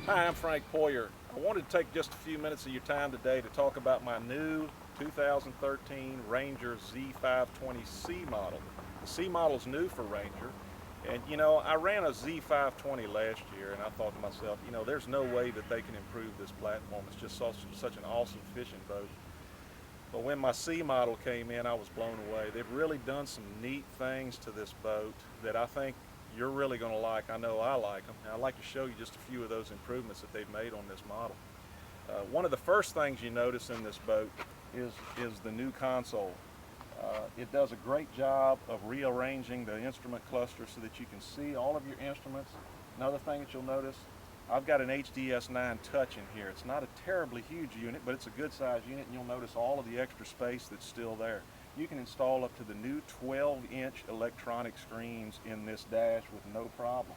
Hi, I'm Frank Poyer. I wanted to take just a few minutes of your time today to talk about my new 2013 Ranger Z520C model. The C model is new for Ranger, and I ran a Z520 last year, and I thought to myself, there's no way that they can improve this platform. It's just such an awesome fishing boat. But when my C model came in, I was blown away. They've really done some neat things to this boat that I think you're really going to like. I know I like them. And I'd like to show you just a few of those improvements that they've made on this model. One of the first things you notice in this boat is the new console. It does a great job of rearranging the instrument cluster so that you can see all of your instruments. Another thing that you'll notice, I've got an HDS9 Touch in here. It's not a terribly huge unit, but it's a good size unit, and you'll notice all of the extra space that's still there. You can install up to the new 12-inch electronic screens in this dash with no problem.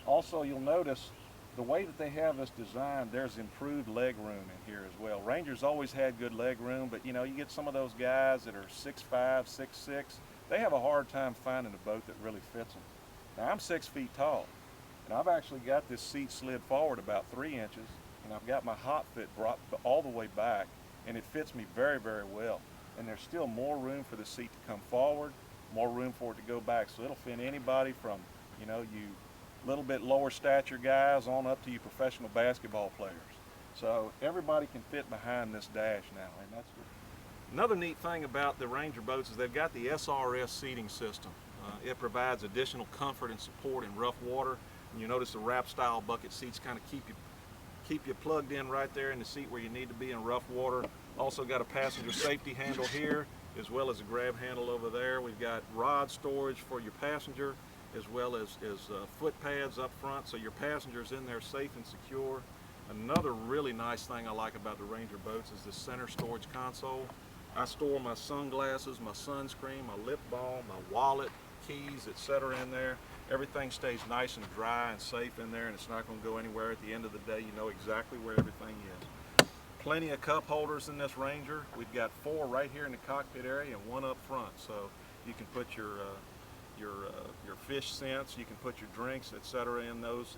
Also, you'll notice the way that they have this designed, there's improved leg room in here as well. Ranger's always had good leg room, but you get some of those guys that are 6'5", 6'6", they have a hard time finding a boat that really fits them. Now, I'm 6 feet tall, and I've actually got this seat slid forward about 3 inches, and I've got my hot fit brought all the way back, and it fits me very, very well. And there's still more room for the seat to come forward, more room for it to go back, so it'll fit anybody from, you little bit lower stature guys on up to you professional basketball players. So everybody can fit behind this dash now, and that's good. Another neat thing about the Ranger boats is they've got the SRS seating system. It provides additional comfort and support in rough water. And you notice the wrap style bucket seats kind of keep you plugged in right there in the seat where you need to be in rough water. Also got a passenger safety handle here, as well as a grab handle over there. We've got rod storage for your passenger, as well as foot pads up front, so your passenger's in there safe and secure. Another really nice thing I like about the Ranger boats is the center storage console. I store my sunglasses, my sunscreen, my lip balm, my wallet, keys, etc. in there. Everything stays nice and dry and safe in there, and it's not going to go anywhere. At the end of the day, you know exactly where everything is. Plenty of cup holders in this Ranger. We've got 4 right here in the cockpit area and 1 up front, so you can put your fish scents, you can put your drinks, etc. in those.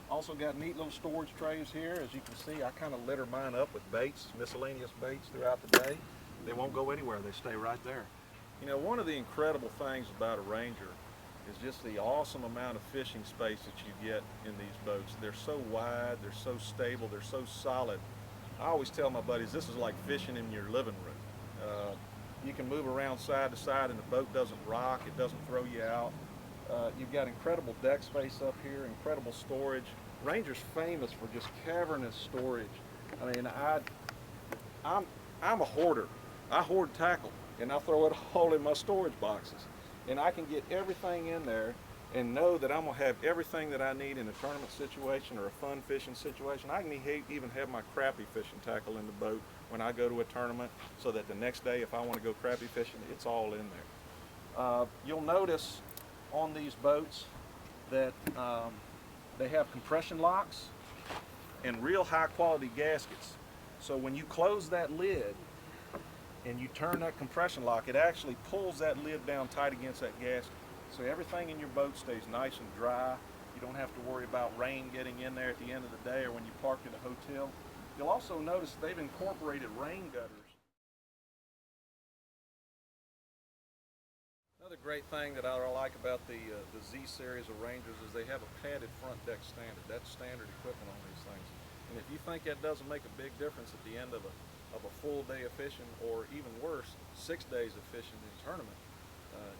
Also got neat little storage trays here. As you can see, I kind of litter mine up with baits, miscellaneous baits throughout the day. They won't go anywhere, they stay right there. One of the incredible things about a Ranger is just the awesome amount of fishing space that you get in these boats. They're so wide, they're so stable, they're so solid. I always tell my buddies, this is like fishing in your living room. You can move around side to side and the boat doesn't rock, it doesn't throw you out. You've got incredible deck space up here, incredible storage. Ranger's famous for just cavernous storage. I mean, I'm a hoarder. I hoard tackle and I throw it all in my storage boxes. And I can get everything in there and know that I'm going to have everything that I need in a tournament situation or a fun fishing situation. I can even have my crappie fishing tackle in the boat when I go to a tournament, so that the next day if I want to go crappie fishing, it's all in there. You'll notice on these boats that they have compression locks and real high quality gaskets. So when you close that lid and you turn that compression lock, it actually pulls that lid down tight against that gasket. So everything in your boat stays nice and dry. You don't have to worry about rain getting in there at the end of the day or when you park at a hotel. You'll also notice they've incorporated rain gutters. Another great thing that I like about the Z series of Rangers is they have a padded front deck standard. That's standard equipment on these things. And if you think that doesn't make a big difference at the end of a full day of fishing, or even worse, 6 days of fishing in a tournament,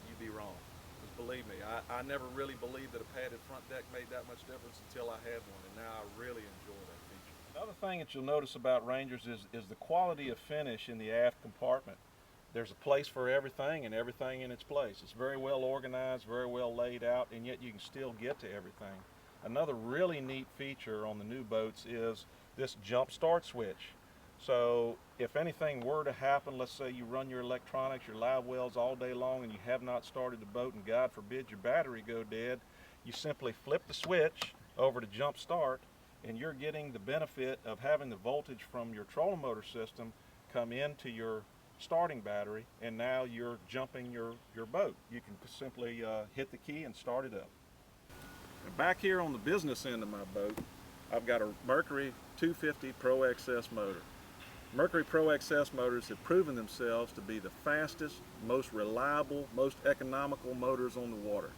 you'd be wrong. Because believe me, I never really believed that a padded front deck made that much difference until I had one, and now I really enjoy that feature. Another thing that you'll notice about Rangers is the quality of finish in the aft compartment. There's a place for everything and everything in its place. It's very well organized, very well laid out, and yet you can still get to everything. Another really neat feature on the new boats is this jump start switch. So if anything were to happen, let's say you run your electronics, your live wells all day long and you have not started the boat and God forbid your battery go dead, you simply flip the switch over to jump start and you're getting the benefit of having the voltage from your trolling motor system come into your starting battery, and now you're jumping your boat. You can simply hit the key and start it up. And back here on the business end of my boat, I've got a Mercury 250 Pro XS motor. Mercury Pro XS motors have proven themselves to be the fastest, most reliable, most economical motors on the water.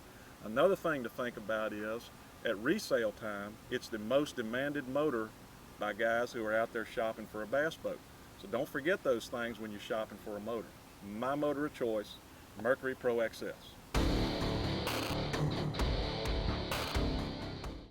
Another thing to think about is, at resale time, it's the most demanded motor by guys who are out there shopping for a bass boat. So don't forget those things when you're shopping for a motor. My motor of choice, Mercury Pro XS.